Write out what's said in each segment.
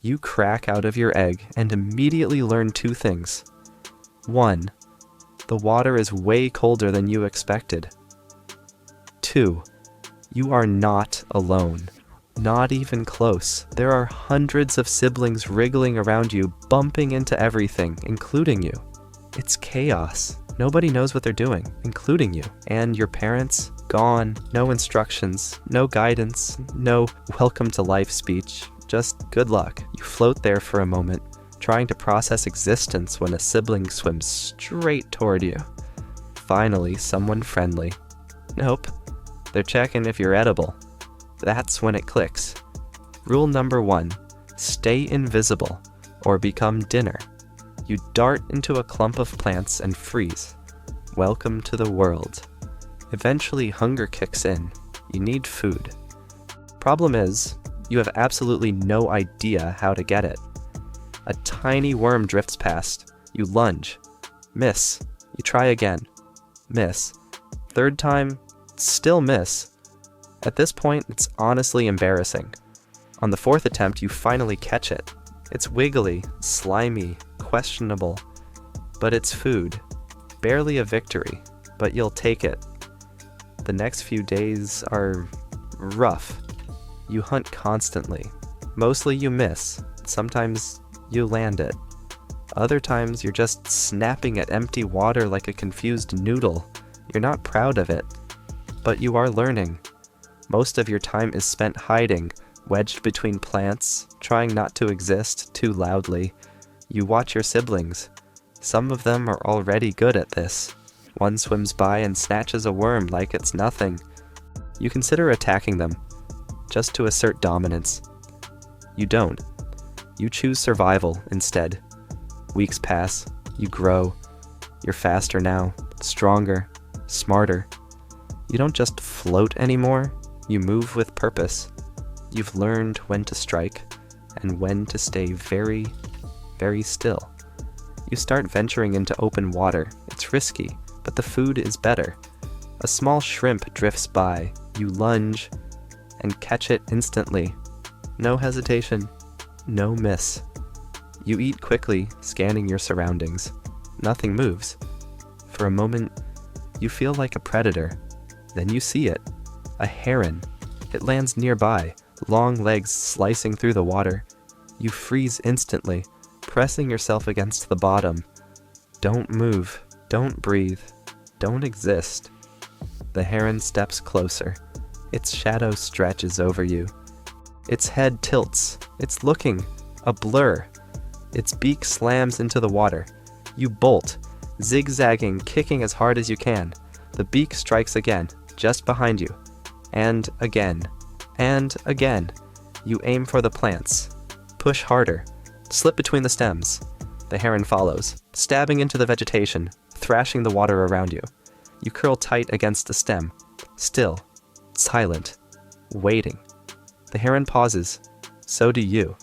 You crack out of your egg and immediately learn two things. 1. The water is way colder than you expected. 2. You are not alone. Not even close. There are hundreds of siblings wriggling around you, bumping into everything, including you. It's chaos. Nobody knows what they're doing, including you. And your parents? Gone. No instructions, no guidance, no welcome to life speech. Just good luck. You float there for a moment, trying to process existence when a sibling swims straight toward you. Finally, someone friendly. Nope. They're checking if you're edible. That's when it clicks. Rule number 1. Stay invisible, or become dinner. You dart into a clump of plants and freeze. Welcome to the world. Eventually, hunger kicks in. You need food. Problem is, you have absolutely no idea how to get it. A tiny worm drifts past. You lunge. Miss. You try again. Miss. Third time, still miss. At this point, it's honestly embarrassing. On the fourth attempt, you finally catch it. It's wiggly, slimy, questionable, but it's food. Barely a victory, but you'll take it. The next few days are rough. You hunt constantly. Mostly you miss. Sometimes you land it. Other times you're just snapping at empty water like a confused noodle. You're not proud of it, but you are learning. Most of your time is spent hiding, wedged between plants, trying not to exist too loudly. You watch your siblings. Some of them are already good at this. One swims by and snatches a worm like it's nothing. You consider attacking them, just to assert dominance. You don't. You choose survival instead. Weeks pass. You grow. You're faster now, stronger, smarter. You don't just float anymore. You move with purpose. You've learned when to strike and when to stay very, very still. You start venturing into open water. It's risky, but the food is better. A small shrimp drifts by. You lunge and catch it instantly. No hesitation, no miss. You eat quickly, scanning your surroundings. Nothing moves. For a moment, you feel like a predator. Then you see it. A heron. It lands nearby, long legs slicing through the water. You freeze instantly, pressing yourself against the bottom. Don't move. Don't breathe. Don't exist. The heron steps closer. Its shadow stretches over you. Its head tilts. It's looking. A blur. Its beak slams into the water. You bolt, zigzagging, kicking as hard as you can. The beak strikes again, just behind you. And again. And again. You aim for the plants. Push harder. Slip between the stems. The heron follows, stabbing into the vegetation, thrashing the water around you. You curl tight against the stem. Still. Silent. Waiting. The heron pauses. So do you.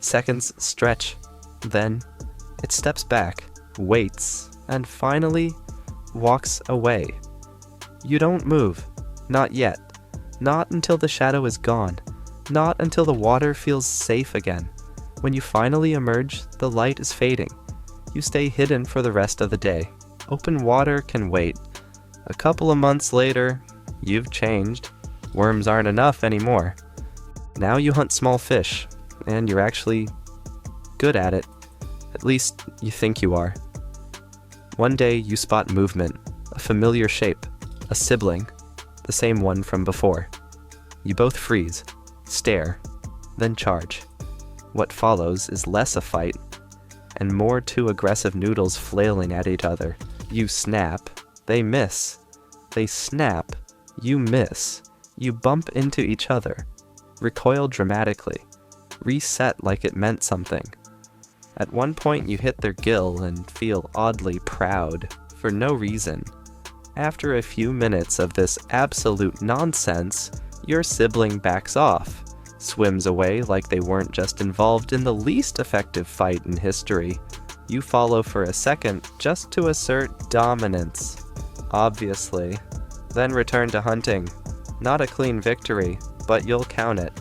Seconds stretch. Then, it steps back, waits, and finally walks away. You don't move. Not yet. Not until the shadow is gone. Not until the water feels safe again. When you finally emerge, the light is fading. You stay hidden for the rest of the day. Open water can wait. A couple of months later, you've changed. Worms aren't enough anymore. Now you hunt small fish, and you're actually good at it. At least, you think you are. One day, you spot movement, a familiar shape, a sibling, the same one from before. You both freeze, stare, then charge. What follows is less a fight, and more two aggressive noodles flailing at each other. You snap, they miss. They snap, you miss. You bump into each other, recoil dramatically, reset like it meant something. At one point you hit their gill and feel oddly proud, for no reason. After a few minutes of this absolute nonsense, your sibling backs off, swims away like they weren't just involved in the least effective fight in history. You follow for a second just to assert dominance, obviously, then return to hunting. Not a clean victory, but you'll count it.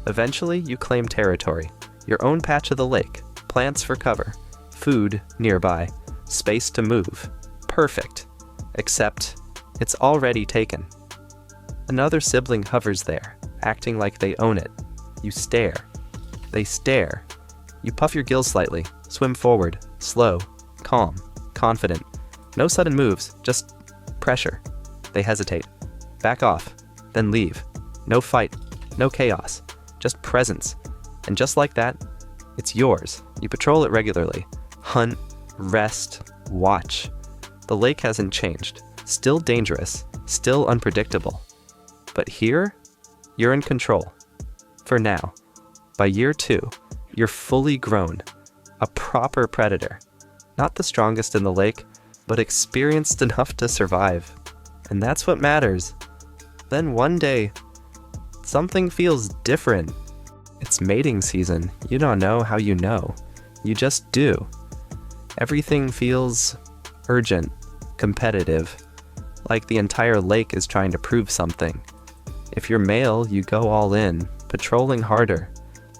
Eventually, you claim territory. Your own patch of the lake, plants for cover, food nearby, space to move. Perfect. Except, it's already taken. Another sibling hovers there, acting like they own it. You stare. They stare. You puff your gills slightly, swim forward, slow, calm, confident. No sudden moves, just pressure. They hesitate. Back off, then leave. No fight, no chaos, just presence. And just like that, it's yours. You patrol it regularly. Hunt, rest, watch. The lake hasn't changed. Still dangerous, still unpredictable. But here, you're in control. For now. By year 2, you're fully grown. A proper predator. Not the strongest in the lake, but experienced enough to survive. And that's what matters. Then one day, something feels different. It's mating season. You don't know how you know. You just do. Everything feels urgent, competitive, like the entire lake is trying to prove something. If you're male, you go all in, patrolling harder,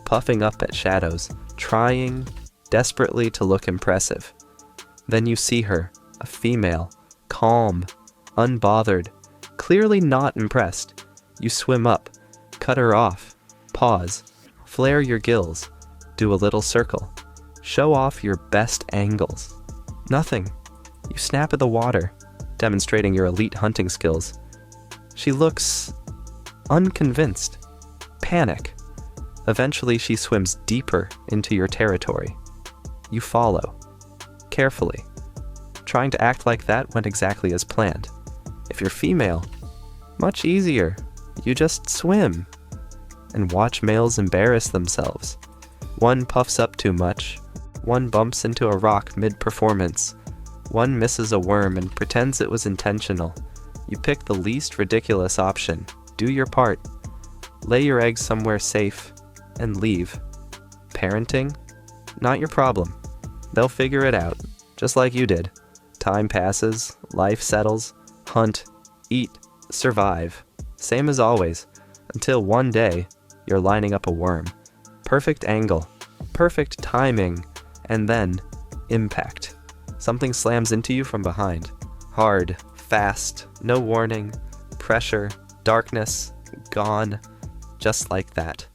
puffing up at shadows, trying desperately to look impressive. Then you see her, a female, calm, unbothered, clearly not impressed. You swim up, cut her off, pause, flare your gills, do a little circle, show off your best angles. Nothing. You snap at the water, demonstrating your elite hunting skills. She looks unconvinced. Panic. Eventually she swims deeper into your territory. You follow. Carefully. Trying to act like that went exactly as planned. If you're female, much easier. You just swim. And watch males embarrass themselves. One puffs up too much. One bumps into a rock mid-performance. One misses a worm and pretends it was intentional. You pick the least ridiculous option. Do your part. Lay your eggs somewhere safe and leave. Parenting? Not your problem. They'll figure it out, just like you did. Time passes, life settles, hunt, eat, survive. Same as always, until one day, you're lining up a worm. Perfect angle, perfect timing, and then impact. Something slams into you from behind. Hard, fast, no warning, pressure, darkness, gone, just like that.